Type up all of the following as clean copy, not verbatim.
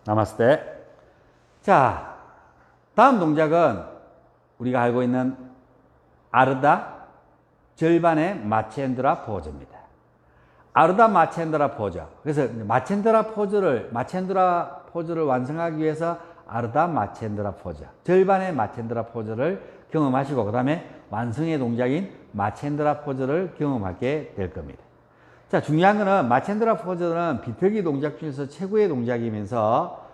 나마스테. 자, 다음 동작은 우리가 알고 있는 아르다 절반의 마첸드라 포즈입니다. 아르다 마첸드라 포즈. 그래서 마첸드라 포즈를 완성하기 위해서 아르다 마첸드라 포즈, 절반의 마첸드라 포즈를 경험하시고 그 다음에 완성의 동작인 마첸드라 포즈를 경험하게 될 겁니다. 자, 중요한 거는 마첸드라 포즈는 비틀기 동작 중에서 최고의 동작이면서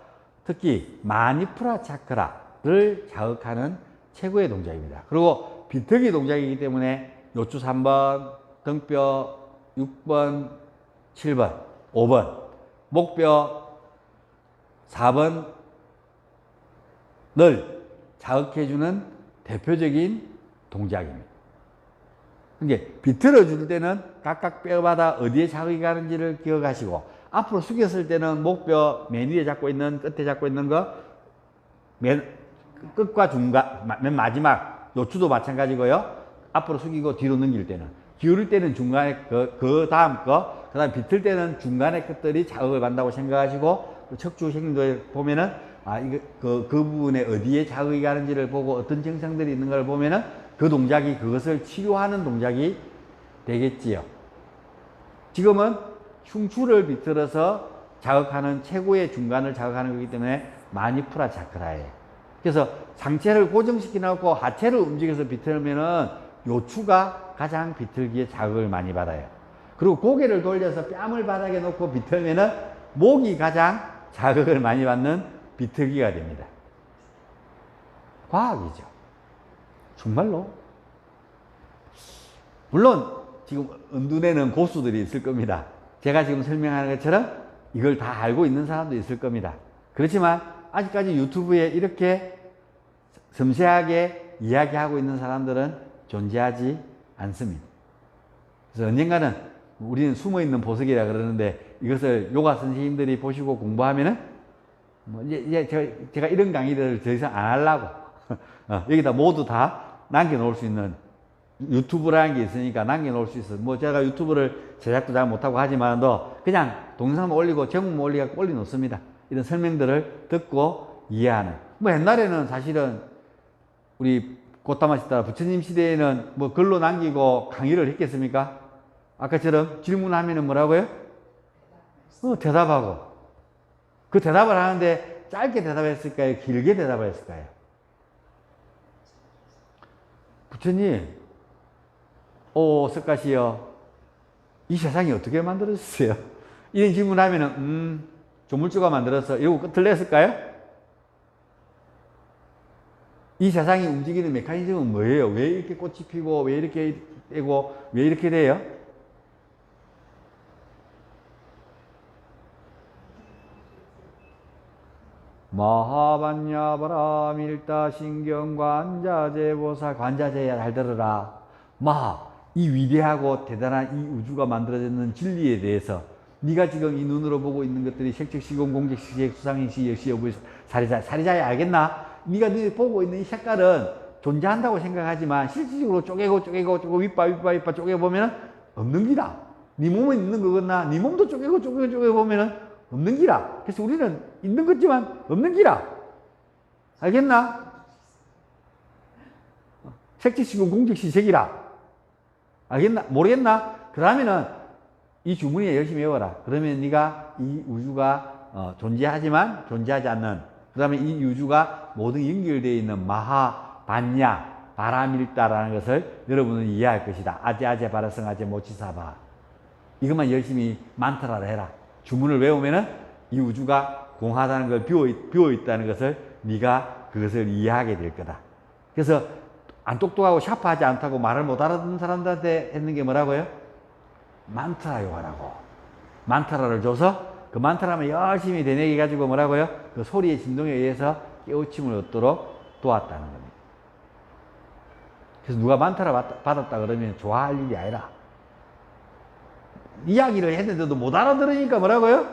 특히 마니푸라 차크라를 자극하는 최고의 동작입니다. 그리고 비틀기 동작이기 때문에 요추 3번, 등뼈 6번, 7번, 5번, 목뼈 4번을 자극해주는 대표적인 동작입니다. 이게 비틀어 줄 때는 각각 뼈마다 어디에 자극이 가는지를 기억하시고, 앞으로 숙였을 때는 목뼈 맨 위에 잡고 있는, 끝에 잡고 있는 거, 맨 끝과 중간, 맨 마지막 요추도 마찬가지고요. 앞으로 숙이고 뒤로 넘길 때는, 기울일 때는 중간에 그 다음 거, 그 다음 비틀 때는 중간의 끝들이 자극을 받는다고 생각하시고, 척추 생도에 보면은 그 부분에 어디에 자극이 가는지를 보고 어떤 증상들이 있는 걸 보면은 그 동작이 그것을 치료하는 동작이 되겠지요. 지금은 흉추를 비틀어서 자극하는, 최고의 중간을 자극하는 거기 때문에 마니푸라 차크라예요. 그래서 상체를 고정시켜 놓고 하체를 움직여서 비틀면은 요추가 가장 비틀기에 자극을 많이 받아요. 그리고 고개를 돌려서 뺨을 바닥에 놓고 비틀면은 목이 가장 자극을 많이 받는 비틀기가 됩니다. 과학이죠. 정말로. 물론 지금 은둔에는 고수들이 있을 겁니다. 제가 지금 설명하는 것처럼 이걸 다 알고 있는 사람도 있을 겁니다. 그렇지만 아직까지 유튜브에 이렇게 섬세하게 이야기하고 있는 사람들은 존재하지 않습니다. 그래서 언젠가는 우리는 숨어있는 보석이라 그러는데, 이것을 요가 선생님들이 보시고 공부하면은 이제 제가 이런 강의들을 더 이상 안 하려고 여기다 모두 다 남겨놓을 수 있는 유튜브라는 게 있으니까 남겨놓을 수 있어요. 뭐 제가 유튜브를 제작도 잘 못하고 하지만도 그냥 동영상만 올리고 제목만 올려놓습니다. 이런 설명들을 듣고 이해하는. 뭐 옛날에는 사실은 우리 고타마시타 부처님 시대에는 뭐 글로 남기고 강의를 했겠습니까? 아까처럼 질문하면은 뭐라고요? 대답하고. 그 대답을 하는데 짧게 대답했을까요? 길게 대답을 했을까요? 부처님, 스카시요, 이 세상이 어떻게 만들어졌어요? 이런 질문하면은 조물주가 만들었어, 이러고 끝을 냈을까요? 이 세상이 움직이는 메커니즘은 뭐예요? 왜 이렇게 꽃이 피고, 왜 이렇게 되고, 왜 이렇게 돼요? 마하반야바라밀다 신경관자재보사. 관자재야 잘 들어라. 이 위대하고 대단한 이 우주가 만들어졌는 진리에 대해서 네가 지금 이 눈으로 보고 있는 것들이 색적시공 공적시색 수상인시 역시 여부 사리자야 알겠나? 네가 보고 있는 이 색깔은 존재한다고 생각하지만 실질적으로 쪼개고 윗바 쪼개보면 없는 기라. 네 몸에 있는 거겠나? 네 몸도 쪼개고 보면은 없는 기라. 그래서 우리는 있는 거지만 없는 기라. 알겠나? 색지시고 공적시색이라. 알겠나? 모르겠나? 그러면은 이 주문에 열심히 외워라. 그러면 네가 이 우주가 존재하지만 존재하지 않는, 그 다음에 이 우주가 모든 연결되어 있는 마하반야 바라밀다라는 것을 여러분은 이해할 것이다. 아제 바라성아제 모치사바. 이것만 열심히 만트라를 해라. 주문을 외우면은 이 우주가 공하다는 걸, 비어 있다는 것을 네가 그것을 이해하게 될 거다. 그래서 안 똑똑하고 샤프하지 않다고 말을 못 알아듣는 사람들한테 했는 게 뭐라고요? 만트라 요가라고. 만트라를 줘서 그 만트라만 열심히 되뇌게 가지고 뭐라고요? 그 소리의 진동에 의해서 깨우침을 얻도록 도왔다는 겁니다. 그래서 누가 만트라 받았다 그러면 좋아할 일이 아니라, 이야기를 했는데도 못 알아들으니까 뭐라고요?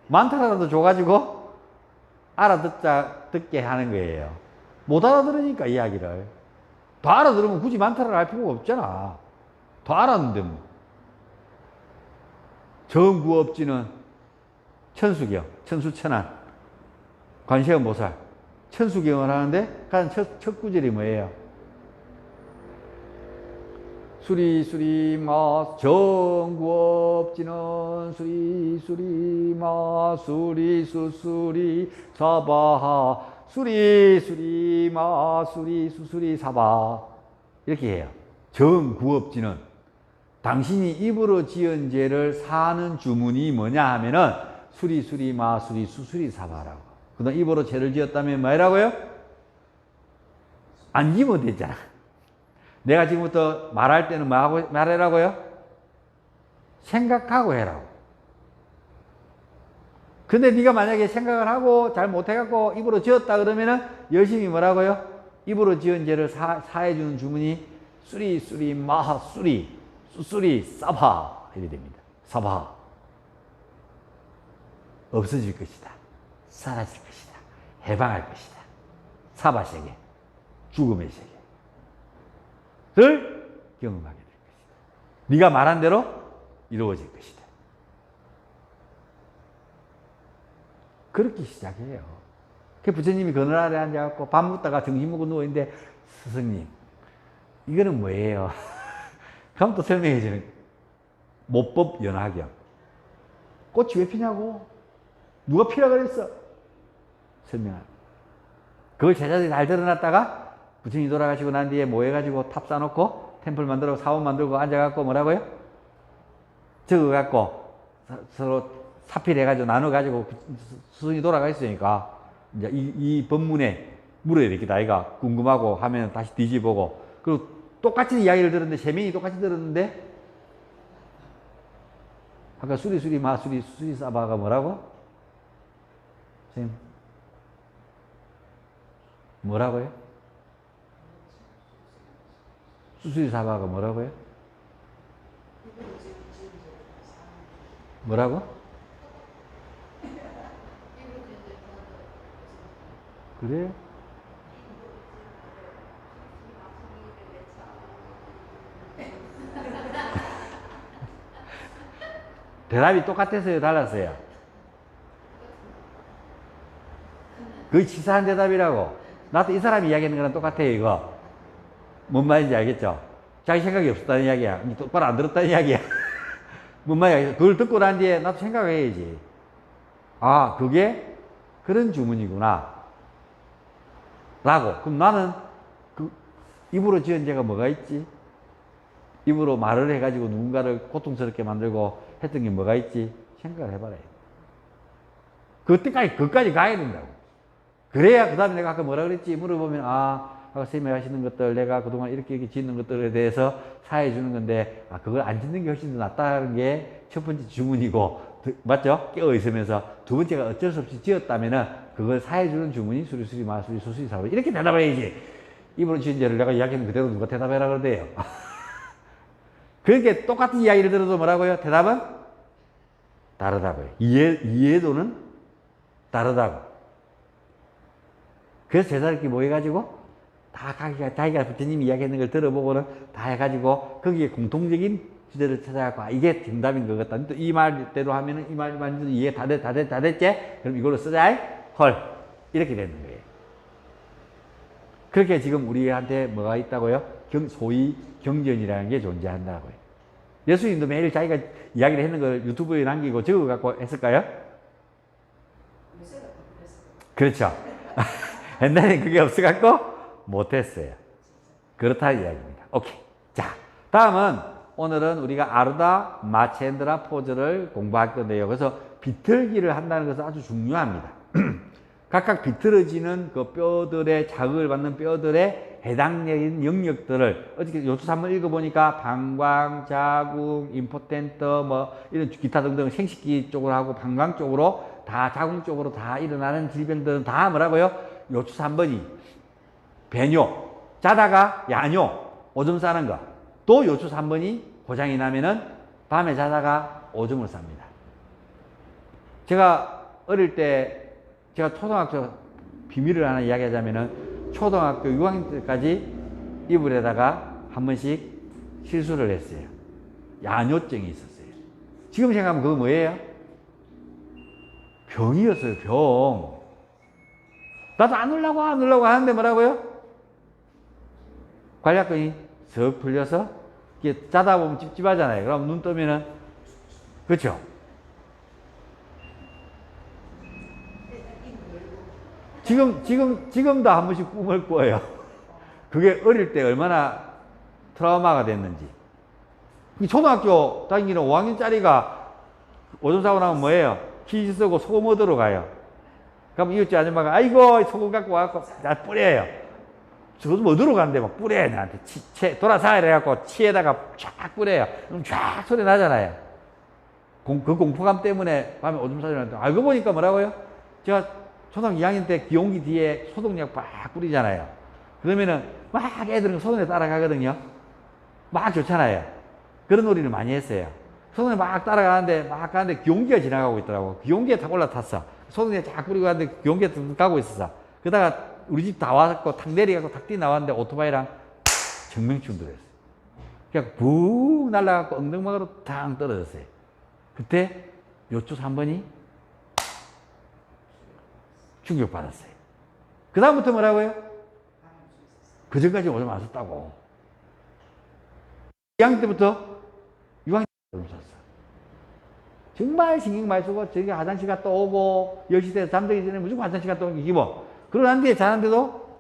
만트라라도 줘가지고 듣게 하는 거예요. 못 알아들으니까 이야기를. 더 알아들으면 굳이 만트라를 할 필요가 없잖아. 더 알았는데 뭐. 정구업지는 천수경, 천수천안, 관세음보살, 천수경을 하는데 가장 첫 구절이 뭐예요? 수리수리마 정구업지는 수리수리마 수리수수리 사바 수리수리마 수리수수리 사바 이렇게 해요. 정구업지는 당신이 입으로 지은 죄를 사는 주문이 뭐냐 하면은 수리수리마 수리수수리 사바라고. 그다음 입으로 죄를 지었다면 뭐라고요? 안 지면 되잖아. 내가 지금부터 말할 때는 뭐하고 말해라고요? 생각하고 해라고. 근데 네가 만약에 생각을 하고 잘 못해갖고 입으로 지었다 그러면은 열심히 뭐라고요? 입으로 지은 죄를 사해주는 주문이 수리 마하 수리 사바 이래 됩니다. 사바 없어질 것이다. 사라질 것이다. 해방할 것이다. 사바 세계, 죽음의 세계. 를 경험하게 될 것이다. 네가 말한 대로 이루어질 것이다. 그렇게 시작해요. 그 부처님이 그늘 아래 앉아갖고 밥 먹다가 정신 먹고 누워있는데 스승님 이거는 뭐예요? 그럼 또 설명해 주는 모법 연화경. 꽃이 왜 피냐고? 누가 피라 그랬어? 설명하는. 그걸 제자들이 잘 들어놨다가 부처님이 돌아가시고 난 뒤에 모여가지고 탑 쌓아놓고 템플 만들고 사원 만들고 앉아갖고 뭐라고요? 적어갖고 서로 사필해가지고 나눠가지고 스승이 돌아가 있으니까 이제 이 법문에 물어야 되겠다. 아이가 궁금하고 하면 다시 뒤집어보고 그리고 똑같이 이야기를 들었는데 세 명이 똑같이 들었는데 아까 수리 마수리 수리 사바가 뭐라고? 선생님 뭐라고요? 수수리 사바가 뭐라고요? 뭐라고? 그래요? 대답이 똑같았어요? 달랐어요? 거의 치사한 대답이라고. 나도 이 사람이 이야기하는 거랑 똑같아요, 이거. 뭔 말인지 알겠죠? 자기 생각이 없었다는 이야기야. 똑바로 안 들었다는 이야기야. 뭔 말이야? 그걸 듣고 난 뒤에 나도 생각해야지. 아, 그게 그런 주문이구나. 라고. 그럼 나는 그 입으로 지은 죄가 뭐가 있지? 입으로 말을 해가지고 누군가를 고통스럽게 만들고 했던 게 뭐가 있지? 생각을 해봐라. 그때까지 가야 된다고. 그래야 그 다음에 내가 아까 뭐라 그랬지? 물어보면, 아까 선생님이 하시는 것들, 내가 그동안 이렇게 짓는 것들에 대해서 사해 주는 건데, 그걸 안 짓는 게 훨씬 더 낫다는 게 첫 번째 주문이고, 맞죠? 깨어 있으면서 두 번째가 어쩔 수 없이 지었다면은 그걸 사해 주는 주문이 수리 마수리 수수리 사바. 이렇게 대답해야지. 입으로 지은 죄를 내가 이야기하는 그대로 누가 대답해라 그러대요. 그렇게 똑같은 이야기를 들어도 뭐라고요? 대답은 다르다고요. 이해도는 다르다고. 그래서 제자들끼리 모여가지고 다 자기가 부처님이 이야기하는 걸 들어보고는 다 해가지고 거기에 공통적인 주제를 찾아갖고 이게 정답인 것 같다. 또 이 말대로 하면은 이 말만 이해 다 됐지? 그럼 이걸로 쓰자. 헐. 이렇게 되는 거예요. 그렇게 지금 우리한테 뭐가 있다고요? 소위 경전이라는 게 존재한다고요. 예수님도 매일 자기가 이야기를 했는 걸 유튜브에 남기고 적어갖고 했을까요? 그렇죠. 옛날에 그게 없어갖고 못했어요. 그렇다는 이야기입니다. 오케이. 자, 다음은 오늘은 우리가 아르다 마체엔드라 포즈를 공부할 건데요. 그래서 비틀기를 한다는 것은 아주 중요합니다. 각각 비틀어지는 그 뼈들의 자극을 받는 뼈들의 해당되는 영역들을 어떻게 요투 한번 읽어보니까 방광, 자궁, 임포텐트 뭐 이런 기타 등등 생식기 쪽으로 하고 방광 쪽으로 다 자궁 쪽으로 다 일어나는 질병들은 다 뭐라고요? 요투 3번이 배뇨, 자다가 야뇨, 오줌 싸는 거. 또 요투 3번이 고장이 나면은 밤에 자다가 오줌을 쌉니다. 제가 어릴 때 제가 초등학교 비밀을 하나 이야기하자면은 초등학교 6학년 때까지 이불에다가 한 번씩 실수를 했어요. 야뇨증이 있었어요. 지금 생각하면 그거 뭐예요? 병이었어요, 병. 나도 안 울라고 하는데 뭐라고요? 관략근이 슥 풀려서 이게 자다 보면 찝찝하잖아요. 그럼 눈 뜨면은, 그렇죠? 지금도 한 번씩 꿈을 꿔요. 그게 어릴 때 얼마나 트라우마가 됐는지. 초등학교 다니는 5학년짜리가 오줌 싸고 나면 뭐예요? 퀴즈 쓰고 소금 얻으러 가요. 그럼 이웃집 아줌마가 아이고 소금 갖고 와갖고 나 뿌려요. 소금 얻으러 가는데 막 뿌려요. 나한테 돌아서 이래갖고 치에다가 쫙 뿌려요. 그럼 쫙 소리 나잖아요. 그 공포감 때문에 밤에 오줌 싸주는데 알고 보니까 뭐라고요? 제가 초등학교 2학년 때 기용기 뒤에 소독약 막 뿌리잖아요. 그러면은 막 애들은 소변에 따라가거든요. 막 좋잖아요. 그런 놀이를 많이 했어요. 소변에 막 따라가는데 막 가는데 기용기가 지나가고 있더라고. 기용기에 탁 올라탔어. 소변에 쫙 뿌리고 가는데 기용기에 가고 있었어. 그러다가 우리 집 다 와서 탁 내려가고 탁 뛰 나왔는데 오토바이랑 정명충 들어있어요. 그냥 붕 날아가고 엉덩방으로 탕 떨어졌어요. 그때 요추 3번이 충격받았어요. 그 다음부터 뭐라고요? 그 전까지 오줌 안 썼다고. 2학년 때부터 6학년 때 오줌 쌌어. 정말 신경 많이 쓰고 저기 화장실 갔다 오고 10시 돼서 잠들기 전에 무조건 화장실 갔다 오는 게 기본. 그러고 난 뒤에 자는데도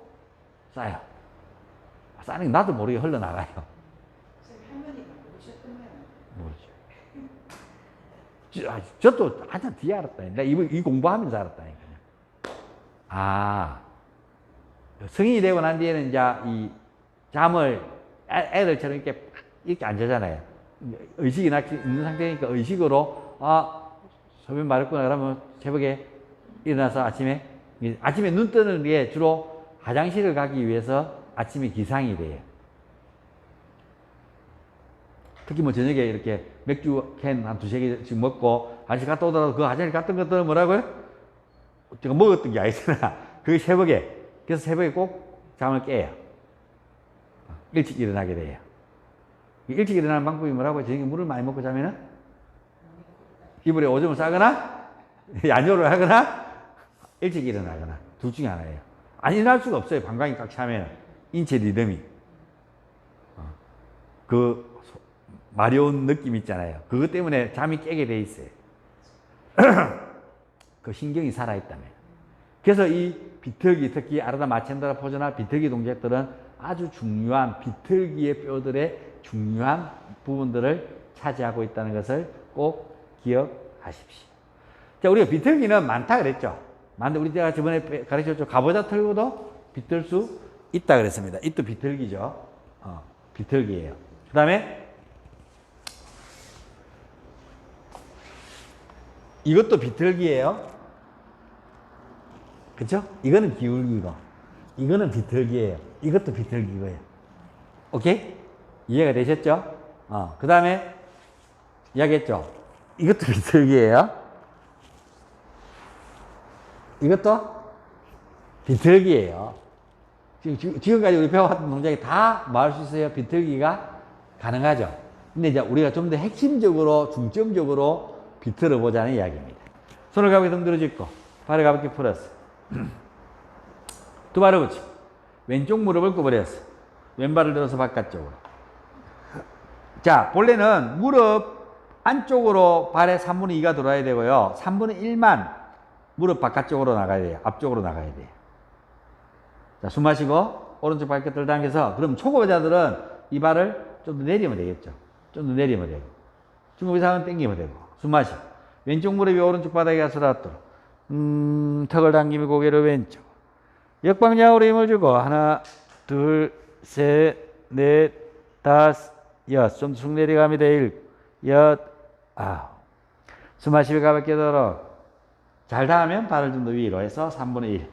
싸요. 싸는 게 나도 모르게 흘러나가요. 할머니가 모르셨다면 모르죠. 저도 한참 뒤에 알았다니까. 이 공부하면서 알았다니까요. 성인이 되고 난 뒤에는 이제 이 잠을 애들처럼 이렇게 안 자잖아요. 의식이 있는 상태니까 의식으로, 소변 마렵구나. 그러면 새벽에 일어나서 아침에 눈 뜨는 게 주로 화장실을 가기 위해서 아침에 기상이 돼요. 특히 뭐 저녁에 이렇게 맥주 캔 한 두세 개씩 먹고 화장실 갔다 오더라도 그 화장실 갔던 것들은 뭐라고요? 제가 먹었던 게 아니잖아. 그게 새벽에. 그래서 새벽에 꼭 잠을 깨요. 일찍 일어나게 돼요. 일찍 일어나는 방법이 뭐라고? 저녁에 물을 많이 먹고 자면은 이불에 오줌을 싸거나 야뇨를 하거나 일찍 일어나거나 둘 중에 하나예요. 안 일어날 수가 없어요. 방광이 꽉 차면 인체 리듬이 그 마려운 느낌 있잖아요. 그것 때문에 잠이 깨게 돼 있어요. 그 신경이 살아있다면. 그래서 이 비틀기, 특히 아르다 마첸드라 포즈나 비틀기 동작들은 아주 중요한 비틀기의 뼈들의 중요한 부분들을 차지하고 있다는 것을 꼭 기억하십시오. 자, 우리가 비틀기는 많다 그랬죠. 많은데 우리 제가 저번에 가르쳤죠. 가보자 털고도 비틀 수 있다 그랬습니다. 이도 비틀기죠. 비틀기예요. 그 다음에 이것도 비틀기예요. 그쵸? 이거는 기울기고 이거는 비틀기예요. 이것도 비틀기고요. 오케이? 이해가 되셨죠? 그 다음에 이야기했죠. 이것도 비틀기예요. 이것도 비틀기예요. 지금까지 우리 배워왔던 동작이 다 뭐 할 수 있어요? 비틀기가 가능하죠. 근데 이제 우리가 좀 더 핵심적으로, 중점적으로 비틀어 보자는 이야기입니다. 손을 가볍게 등 들어짓고, 발을 가볍게 풀었어. 두 발을 붙이고, 왼쪽 무릎을 구부렸어. 왼발을 들어서 바깥쪽으로. 자, 본래는 무릎 안쪽으로 발의 3분의 2가 돌아야 되고요. 3분의 1만 무릎 바깥쪽으로 나가야 돼요. 앞쪽으로 나가야 돼요. 자, 숨 마시고, 오른쪽 발끝을 당겨서, 그럼 초보자들은 이 발을 좀 더 내리면 되겠죠. 좀 더 내리면 되고. 중급 이상은 당기면 되고. 숨 마시고. 왼쪽 무릎이 오른쪽 바닥에 가서 닿도록. 턱을 당기며 고개를 왼쪽. 역방향으로 힘을 주고, 하나, 둘, 셋, 넷, 다섯, 여섯. 좀 쑥 내려갑니다. 일곱, 여덟, 아홉. 숨 마시며 가볍게 들어. 잘 닿으면 발을 좀 더 위로 해서 3분의 1.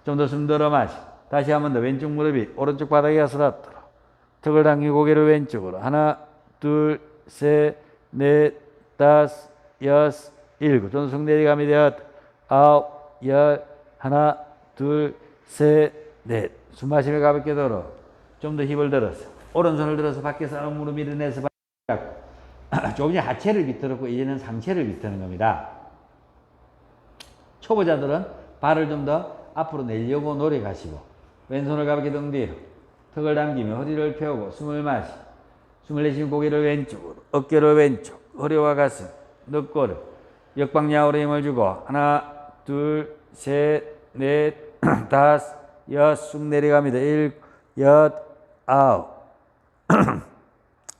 좀 더 숨 들어 마시. 다시 한 번 더 왼쪽 무릎이 오른쪽 바닥에 가서 닿도록. 턱을 당기고 고개를 왼쪽으로. 하나, 둘, 셋, 넷, 다섯, 여섯, 일곱. 좀 더 쑥 내려갑니다. 여덟, 아홉, 열. 하나, 둘, 셋, 넷. 숨 마시며 가볍게 들어. 좀 더 힘을 들어서. 오른손을 들어서 밖에서 무릎 밀어내서 조금 전에 하체를 비틀었고 이제는 상체를 비트는 겁니다. 초보자들은 발을 좀 더 앞으로 내려고 노력하시고 왼손을 가볍게 등 뒤로 턱을 당기며 허리를 펴고 숨을 마시고 숨을 내쉬면 고개를 왼쪽으로 어깨를 왼쪽 허리와 가슴 늑골을 역방향으로 힘을 주고 하나 둘 셋 넷 다섯 여섯 쑥 내려갑니다. 일곱 여덟 아홉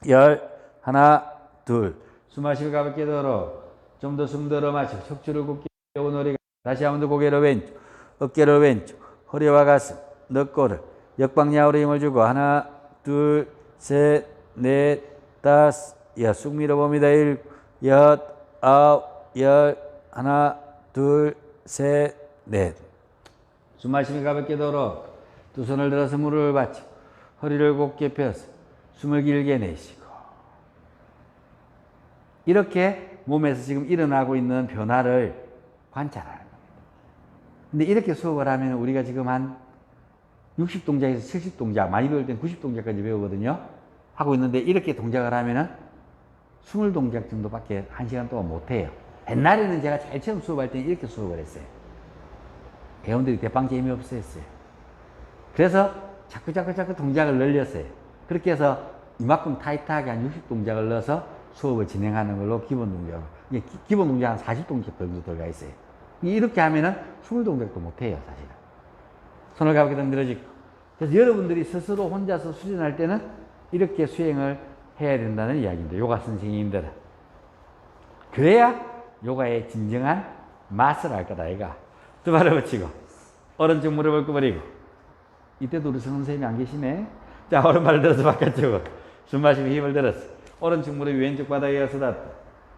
열 하나 둘 숨 마시고 가볍게 들어 좀 더 숨 들어 마시고 척추를 굳게 펴고 노래가 다시 한 번 더 고개를 왼쪽 어깨를 왼쪽 허리와 가슴 늑골을 역방향으로 힘을 주고 하나 둘 셋 넷 다섯 여섯 쑥 밀어봅니다. 일곱 여덟 아홉 열 하나 둘 셋 넷 숨 마시며 가볍게 들어 두 손을 들어서 무릎을 받치고 허리를 곧게 펴서 숨을 길게 내쉬고 이렇게 몸에서 지금 일어나고 있는 변화를 관찰하는 겁니다. 근데 이렇게 수업을 하면 우리가 지금 한 60동작에서 70동작, 많이 배울 땐 90동작까지 배우거든요. 하고 있는데 이렇게 동작을 하면은 20동작 정도밖에 1시간 동안 못해요. 옛날에는 제가 제일 처음 수업할 때는 이렇게 수업을 했어요. 회원들이 대빵 재미없어 했어요. 그래서 자꾸 동작을 늘렸어요. 그렇게 해서 이만큼 타이트하게 한 60동작을 넣어서 수업을 진행하는 걸로 기본 동작. 기본 동작 한 40동작 정도 들어가 있어요. 이렇게 하면은 20동작도 못해요, 사실은. 손을 가볍게 던들어지고. 그래서 여러분들이 스스로 혼자서 수련할 때는 이렇게 수행을 해야 된다는 이야기입니다. 요가 선생님들은. 그래야 요가의 진정한 맛을 알 거다, 얘가. 두 발을 붙이고, 오른쪽 무릎을 구부리고, 이때도 우리 선생님이 안 계시네. 자, 오른발을 들어서 바깥쪽으로. 숨 마시고 힘을 들었어. 오른쪽 무릎이 왼쪽 바닥에 가서 닿다.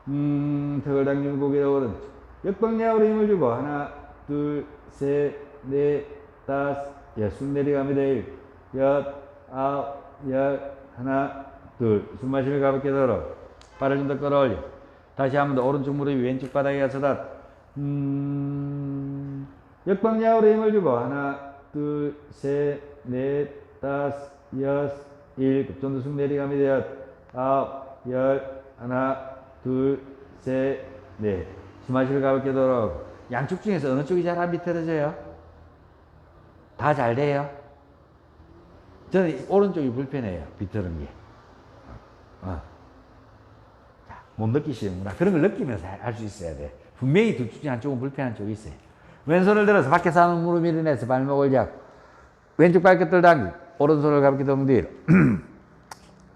턱을 당기고 고개를 오른쪽. 역방향으로 힘을 주고, 하나, 둘, 셋, 넷, 다섯, 여섯, 숨 내려갑니다. 일, 여덟, 아홉, 열, 하나, 둘. 숨 마시며 가볍게 들어. 발을 좀 더 끌어올려. 다시 한 번 더 오른쪽 무릎이 왼쪽 바닥에 가서 닿다. 역방향으로 힘을 주고 하나 둘 셋 넷 다섯 여섯 일곱 좀 더 숨 내려갑니다. 여덟 아홉 열 하나 둘 셋 넷 숨 마시고 가볍게 돌아오고 양쪽 중에서 어느 쪽이 잘 안 비틀어져요? 다 잘 돼요? 저는 오른쪽이 불편해요. 비틀은 게. 못 느끼시는구나. 그런 걸 느끼면서 할 수 있어야 돼. 분명히 둘 중에 한쪽은 불편한 쪽이 있어요. 왼손을 들어서 밖에서 하는 무릎 밀어내서 발목을 잡고 왼쪽 발끝을 당기고 오른손을 가볍게 등 뒤로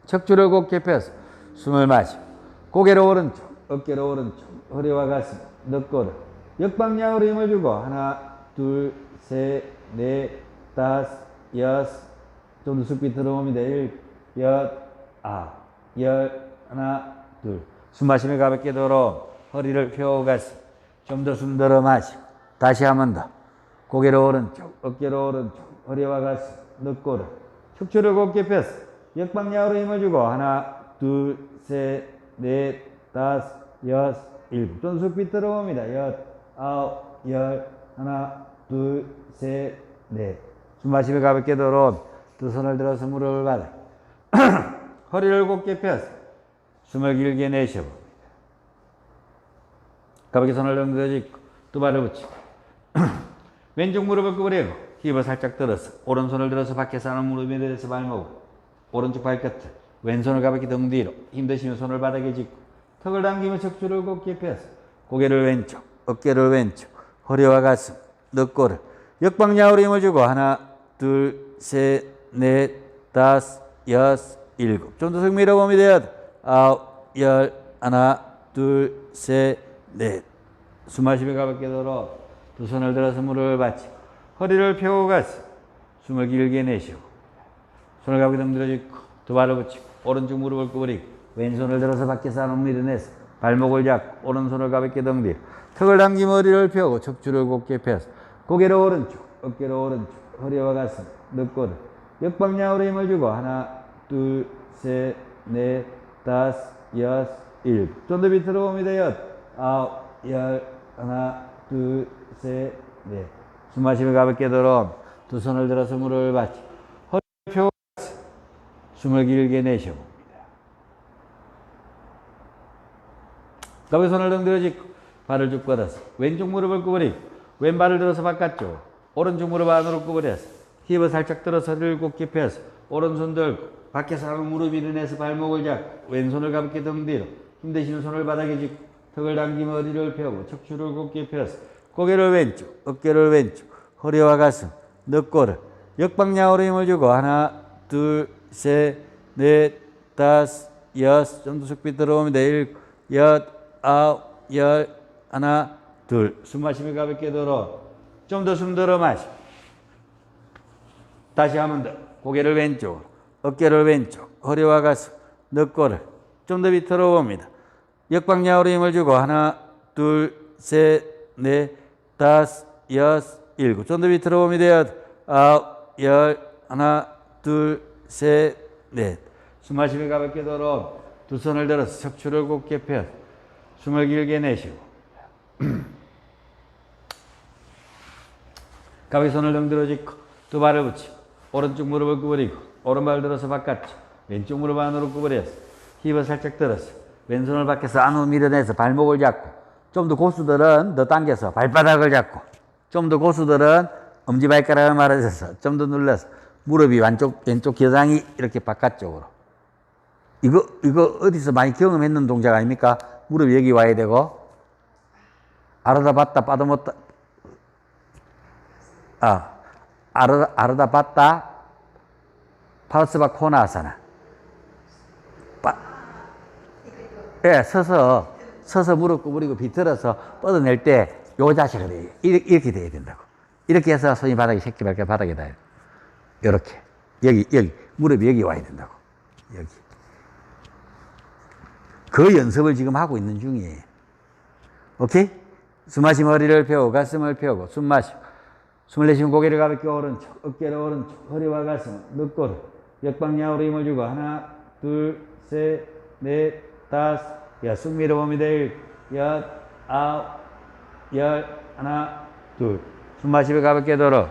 척추를 곧게 펴서 숨을 마시고 고개를 오른쪽, 어깨를 오른쪽, 허리와 가슴, 늑골을 역방향으로 힘을 주고 하나, 둘, 셋, 넷, 다섯, 여섯 좀 더 숲이 들어옵니다. 일, 여덟, 아홉, 열, 하나, 둘 숨 마시며 가볍게 들어 허리를 펴고 가슴 좀 더 숨 들어 마시고 다시 한 번 더 고개를 오른쪽 어깨를 오른쪽 허리와 가슴 늑골을 척추를 곧게 펴서 역방향으로 힘을 주고 하나 둘 셋 넷 다섯 여섯 일곱 좀 숲이 들어옵니다. 여덟 아홉 열 하나 둘 셋 넷 숨 마시며 가볍게 들어 두 손을 들어서 무릎을 받아 허리를 곧게 펴서 숨을 길게 내쉬어봅니다. 가볍게 손을 엉덩이짓고 두 발을 붙이고 왼쪽 무릎을 구부리고 힙을 살짝 들어서 오른손을 들어서 밖에서 하는 무릎에 대해서 발목을 오른쪽 발끝을 왼손을 가볍게 등 뒤로 힘드시면 손을 바닥에 짚고 턱을 당기며 척추를 곧게 펴서 고개를 왼쪽 어깨를 왼쪽 허리와 가슴 늑골을 역방향으로 힘을 주고 하나 둘 셋 넷 다섯 여섯 일곱 좀 더 속 밀어봅니다. 여덟 아홉 열 하나 둘 셋 넷 숨 마시며 가볍게 들어 두 손을 들어서 무릎을 받치고 허리를 펴고 가서 숨을 길게 내쉬고 손을 가볍게 들어주고 두 발을 붙이고 오른쪽 무릎을 구부리고 왼손을 들어서 밖에서 한번 밀어내서 발목을 잡고 오른손을 가볍게 등 뒤로 턱을 당기며 허리를 펴고 척추를 곧게 펴서 고개를 오른쪽 어깨를 오른쪽 허리와 가슴 늑골을 역방향으로 힘을 주고 하나 둘 셋 넷 다섯 여섯 일곱 좀 더 밑으로 옵니다. 여덟 아홉 열 하나 둘 셋 넷 숨 마시며 가볍게 들어 두 손을 들어서 무릎을 받치고 허리를 펴고 숨을 길게 내쉬어봅니다. 가볍게 손을 등 들어짓고 발을 쭉 뻗어서 왼쪽 무릎을 구부리고 왼발을 들어서 바깥쪽. 오른쪽 무릎 안으로 구부려서 힙을 살짝 들어서 허리를 곧게 펴서 오른손 들고 밖에서 하는 무릎 일어내서 발목을 잡고 왼손을 가볍게 등 뒤로 힘대시는 손을 바닥에 짚고 턱을 당기며 허리를 펴고 척추를 곧게 펴서 고개를 왼쪽, 어깨를 왼쪽, 허리와 가슴, 늑골을 역방향으로 힘을 주고 하나, 둘, 셋, 넷, 다섯, 여섯, 좀 더 숙비 들어오면 일곱, 여덟, 아홉, 열, 하나, 둘. 숨 마시며 가볍게 들어. 좀 더 숨 들어 마시고. 다시 한 번 더. 고개를 왼쪽으로, 어깨를 왼쪽, 허리와 가슴, 늑골을 좀 더 밑으로 봅니다. 역방향으로 힘을 주고 하나, 둘, 셋, 넷, 다섯, 여섯, 일곱. 좀 더 밑으로 봅니다. 여덟, 아홉, 열, 하나, 둘, 셋, 넷. 숨 마시며 가볍게 들어. 두 손을 들어서 척추를 곧게 펴. 숨을 길게 내쉬고. 가볍게 손을 등 들어 짚고 두 발을 붙이고 오른쪽 무릎을 구부리고 오른발 들어서 바깥쪽 왼쪽 무릎 안으로 구부려서 힙을 살짝 들어서 왼손을 밖에서 안으로 밀어내서 발목을 잡고 좀 더 고수들은 더 당겨서 발바닥을 잡고 좀 더 고수들은 엄지발가락을 말아줘서 좀 더 눌러서 무릎이 왼쪽 겨장이 이렇게 바깥쪽으로 이거 어디서 많이 경험했는 동작 아닙니까? 무릎이 여기 와야 되고 아르다 봤다 빠져먹다 아르다 봤다 파르스바 코나아사나 예, 서서 무릎 구부리고 비틀어서 뻗어낼 때 요 자세가 돼요. 이렇게 돼야 된다고. 이렇게 해서 손이 바닥에 새끼 발가락 바닥에 닿아요. 이렇게 여기 무릎이 여기 와야 된다고. 여기 그 연습을 지금 하고 있는 중이에요. 오케이? 숨 마시면 허리를 펴고 가슴을 펴고 숨 마시고 숨을 내쉬면 고개를 가볍게 오른쪽 어깨를 오른쪽 허리와 가슴 늑골을 역방향으로 힘을 주고 하나 둘 셋 넷 다섯 여섯 숨 밀어봅니다. 여섯 아홉 열 하나 둘 숨 마시며 가볍게 들어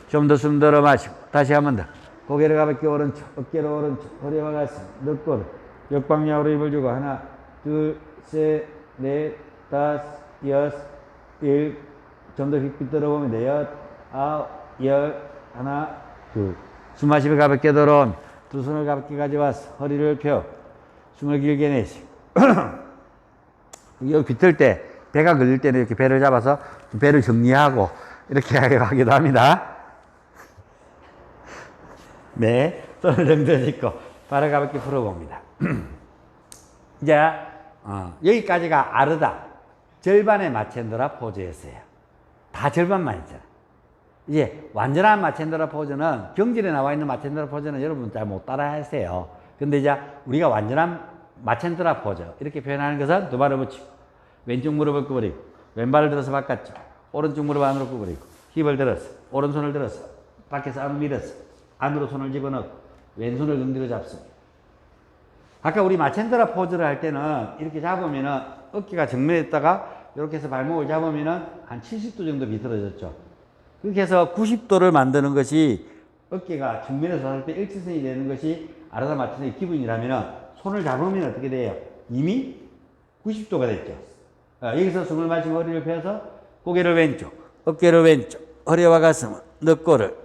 좀 더 숨 들어 마시고 다시 한 번 더 고개를 가볍게 오른쪽 어깨를 오른쪽 허리와 가슴 늑골을 역방향으로 힘을 주고 하나 둘 셋 넷 다섯 여섯 일곱 좀 더 깊이 들어보면 여섯 아홉 열 하나 둘 숨 마시며 가볍게 들어온 두 손을 가볍게 가져와서 허리를 펴 숨을 길게 내쉬고 여기 비틀 때 배가 걸릴 때는 이렇게 배를 잡아서 배를 정리하고 이렇게 하기도 합니다. 네, 손을 등 짚고 발을 가볍게 풀어봅니다. 이제 여기까지가 아르다 절반의 마첸드라 포즈였어요. 다 절반만 했잖아. 이제 완전한 마첸드라 포즈는 경질에 나와 있는 마첸드라 포즈는 여러분 잘 못 따라 하세요. 근데 이제 우리가 완전한 마첸드라 포즈 이렇게 표현하는 것은 두 발을 붙이고 왼쪽 무릎을 구부리고 왼발을 들어서 바깥쪽 오른쪽 무릎 안으로 구부리고 힙을 들어서 오른손을 들어서 밖에서 안으로 밀어서 안으로 손을 집어넣고 왼손을 등 뒤로 잡습니다. 아까 우리 마첸드라 포즈를 할 때는 이렇게 잡으면은 어깨가 정면에 있다가 이렇게 해서 발목을 잡으면은 한 70도 정도 비틀어졌죠. 그렇게 해서 90도를 만드는 것이 어깨가 정면에서 할 때 일직선이 되는 것이 아르다 마첸드의 기분이라면은 손을 잡으면 어떻게 돼요? 이미 90도가 됐죠. 여기서 숨을 마시고 허리를 펴서 고개를 왼쪽, 어깨를 왼쪽, 허리와 가슴, 늑골을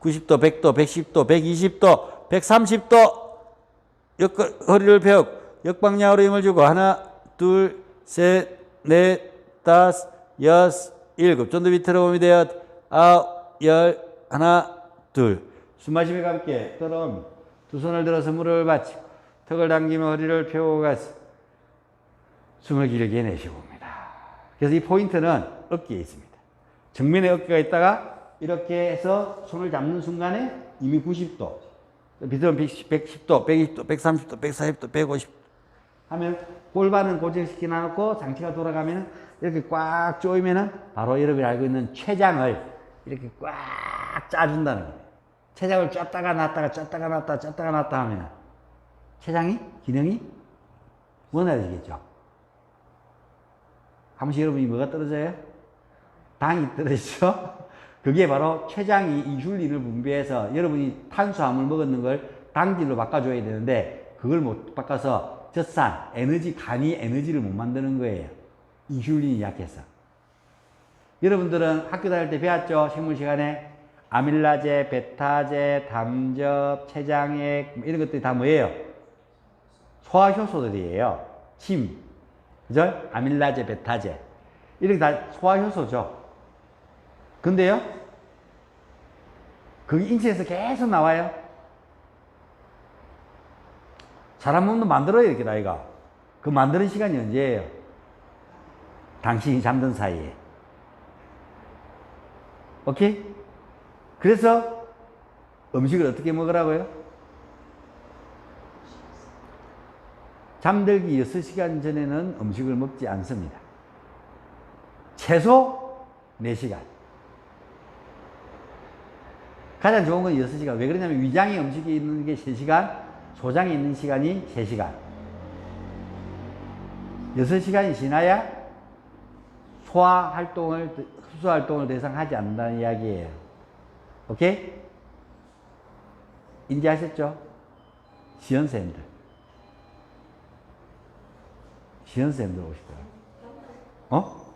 90도, 100도, 110도, 120도, 130도 허리를 펴고 역방향으로 힘을 주고 하나, 둘, 셋, 넷, 다섯, 여섯, 일곱 좀 더 밑으로 봅니다. 여덟, 아홉, 열, 하나, 둘 숨 마시며 가볍게 들어옵니다. 두 손을 들어서 무릎을 받치고 턱을 당기며 허리를 펴고 가서 숨을 길게 내쉬어봅니다. 그래서 이 포인트는 어깨에 있습니다. 정면에 어깨가 있다가 이렇게 해서 손을 잡는 순간에 이미 90도, 비틀면 110도, 120도, 130도, 140도, 150도 하면 골반은 고정시켜 놔놓고 상체가 돌아가면 이렇게 꽉 조이면은 바로 여러분이 알고 있는 췌장을 이렇게 꽉 짜준다는 거예요. 췌장을 쪘다가 놨다가 쪘다가 놨다가 쪘다가 놨다 하면 췌장이 기능이 원활해지겠죠. 한 번씩 여러분이 뭐가 떨어져요? 당이 떨어지죠? 그게 바로 췌장이 인슐린을 분비해서 여러분이 탄수화물 먹었는 걸 당질로 바꿔줘야 되는데 그걸 못 바꿔서 젖산, 간이 에너지를 못 만드는 거예요. 인슐린이 약해서. 여러분들은 학교 다닐 때 배웠죠? 식물 시간에 아밀라제, 베타제, 담즙, 췌장액 이런 것들이 다 뭐예요? 소화효소들이에요. 침, 그죠? 아밀라제, 베타제 이런 게 다 소화효소죠. 근데요, 그게 인체에서 계속 나와요. 사람 몸도 만들어야 이렇게 나이가. 그 만드는 시간이 언제예요? 당신이 잠든 사이에. 오케이? 그래서 음식을 어떻게 먹으라고요? 잠들기 6시간 전에는 음식을 먹지 않습니다. 최소 4시간. 가장 좋은 건 6시간. 왜 그러냐면 위장에 음식이 있는 게 3시간, 소장에 있는 시간이 3시간. 6시간이 지나야 소화 활동을, 흡수 활동을 더 이상 하지 않는다는 이야기예요. 오케이? 인지하셨죠? 시연쌤들. 시연쌤들 오시더라고요. 어?